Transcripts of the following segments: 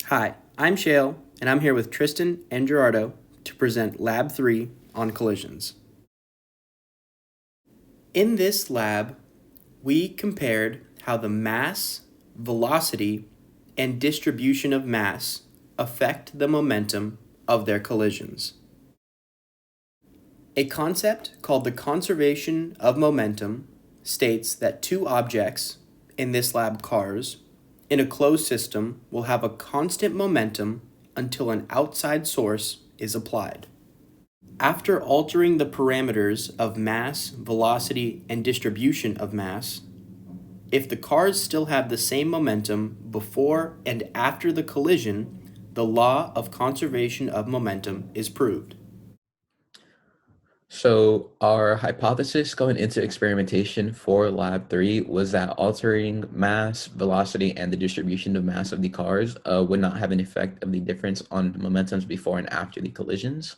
Hi, I'm Shale, and I'm here with Tristan and Gerardo to present Lab 3 on collisions. In this lab, we compared how the mass, velocity, and distribution of mass affect the momentum of their collisions. A concept called the conservation of momentum states that two objects, in this lab cars, in a closed system will have a constant momentum until an outside source is applied. After altering the parameters of mass, velocity, and distribution of mass, if the cars still have the same momentum before and after the collision, the law of conservation of momentum is proved. So our hypothesis going into experimentation for Lab 3 was that altering mass, velocity, and the distribution of mass of the cars would not have an effect of the difference on momentums before and after the collisions.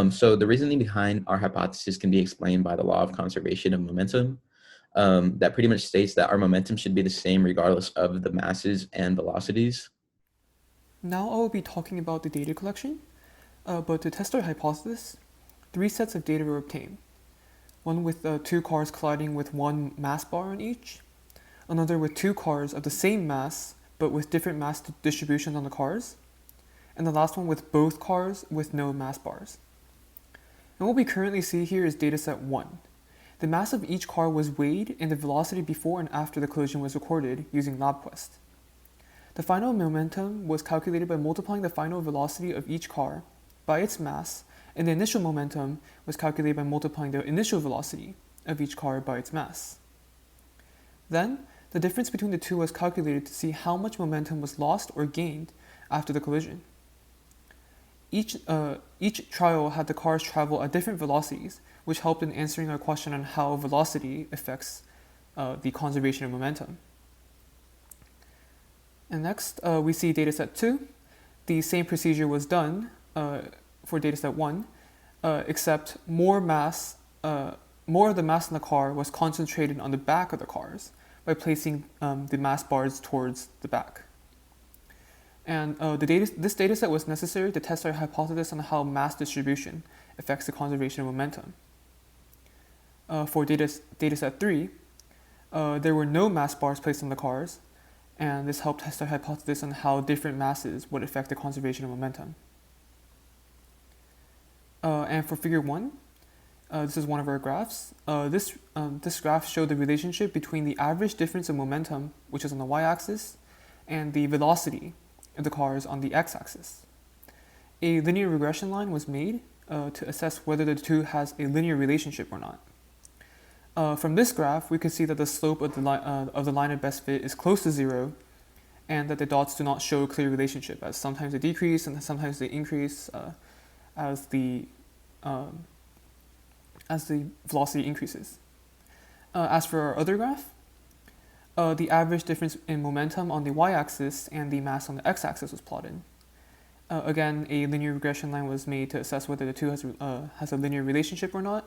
So the reasoning behind our hypothesis can be explained by the law of conservation of momentum. That pretty much states that our momentum should be the same regardless of the masses and velocities. Now I will be talking about the data collection, but to test our hypothesis, three sets of data were obtained. One with two cars colliding with one mass bar on each, another with two cars of the same mass but with different mass distributions on the cars, and the last one with both cars with no mass bars. And what we currently see here is dataset 1. The mass of each car was weighed and the velocity before and after the collision was recorded using LabQuest. The final momentum was calculated by multiplying the final velocity of each car by its mass, and the initial momentum was calculated by multiplying the initial velocity of each car by its mass. Then, the difference between the two was calculated to see how much momentum was lost or gained after the collision. Each trial had the cars travel at different velocities, which helped in answering our question on how velocity affects the conservation of momentum. And next, we see dataset 2. The same procedure was done for dataset 1, except more of the mass in the car was concentrated on the back of the cars by placing the mass bars towards the back. And this dataset was necessary to test our hypothesis on how mass distribution affects the conservation of momentum. For dataset 3, there were no mass bars placed on the cars, and this helped test our hypothesis on how different masses would affect the conservation of momentum. And for figure 1, this is one of our graphs. This graph showed the relationship between the average difference of momentum, which is on the y-axis, and the velocity of the cars on the x-axis. A linear regression line was made to assess whether the two has a linear relationship or not. From this graph, we can see that the slope of the line of best fit is close to 0, and that the dots do not show a clear relationship, as sometimes they decrease and sometimes they increase as the velocity increases. As for our other graph, the average difference in momentum on the y-axis and the mass on the x-axis was plotted. Again, a linear regression line was made to assess whether the two has a linear relationship or not.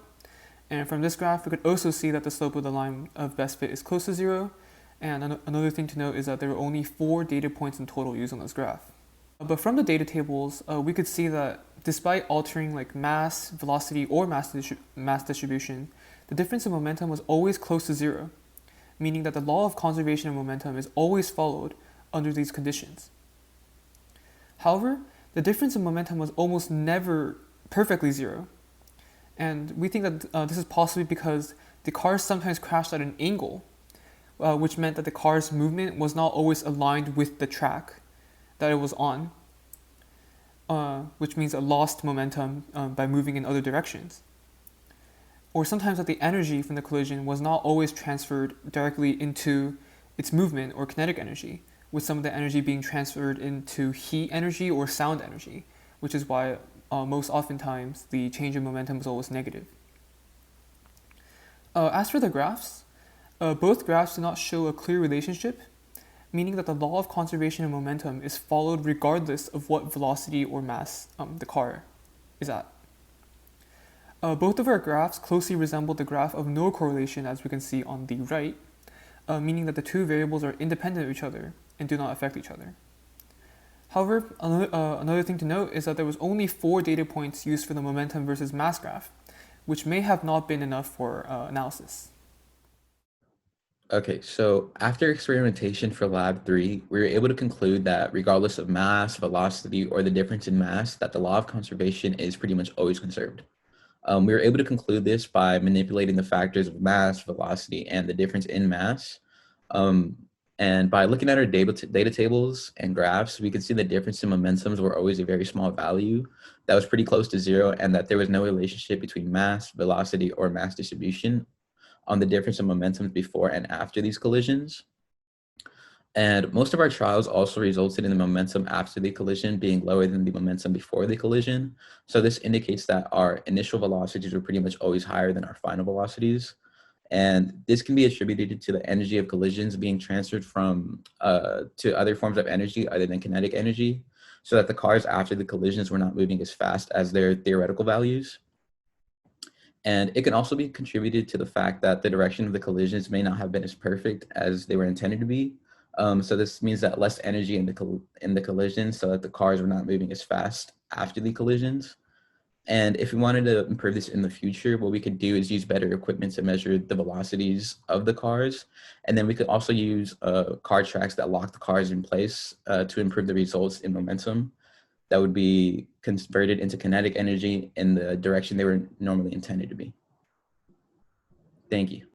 And from this graph, we could also see that the slope of the line of best fit is close to 0. And another thing to note is that there were only 4 data points in total used on this graph. But from the data tables, we could see that despite altering like mass, velocity, or mass distribution, the difference in momentum was always close to 0, meaning that the law of conservation of momentum is always followed under these conditions. However, the difference in momentum was almost never perfectly 0. And we think that this is possibly because the cars sometimes crashed at an angle, which meant that the car's movement was not always aligned with the track that it was on, which means it lost momentum by moving in other directions. Or sometimes that the energy from the collision was not always transferred directly into its movement or kinetic energy, with some of the energy being transferred into heat energy or sound energy, which is why most oftentimes the change in momentum is always negative. As for the graphs, both graphs do not show a clear relationship, meaning that the law of conservation of momentum is followed regardless of what velocity or mass the car is at. Both of our graphs closely resemble the graph of no correlation, as we can see on the right, meaning that the two variables are independent of each other and do not affect each other. However, another thing to note is that there was only 4 data points used for the momentum versus mass graph, which may have not been enough for analysis. Okay, so after experimentation for lab 3, we were able to conclude that regardless of mass, velocity, or the difference in mass, that the law of conservation is pretty much always conserved. We were able to conclude this by manipulating the factors of mass, velocity, and the difference in mass. And by looking at our data tables and graphs, we could see the difference in momentums were always a very small value that was pretty close to 0, and that there was no relationship between mass, velocity, or mass distribution on the difference in momentums before and after these collisions. And most of our trials also resulted in the momentum after the collision being lower than the momentum before the collision. So this indicates that our initial velocities were pretty much always higher than our final velocities. And this can be attributed to the energy of collisions being transferred from to other forms of energy other than kinetic energy, so that the cars after the collisions were not moving as fast as their theoretical values. And it can also be contributed to the fact that the direction of the collisions may not have been as perfect as they were intended to be. So this means that less energy in the collision, so that the cars were not moving as fast after the collisions. And if we wanted to improve this in the future, what we could do is use better equipment to measure the velocities of the cars. And then we could also use car tracks that lock the cars in place to improve the results in momentum that would be converted into kinetic energy in the direction they were normally intended to be. Thank you.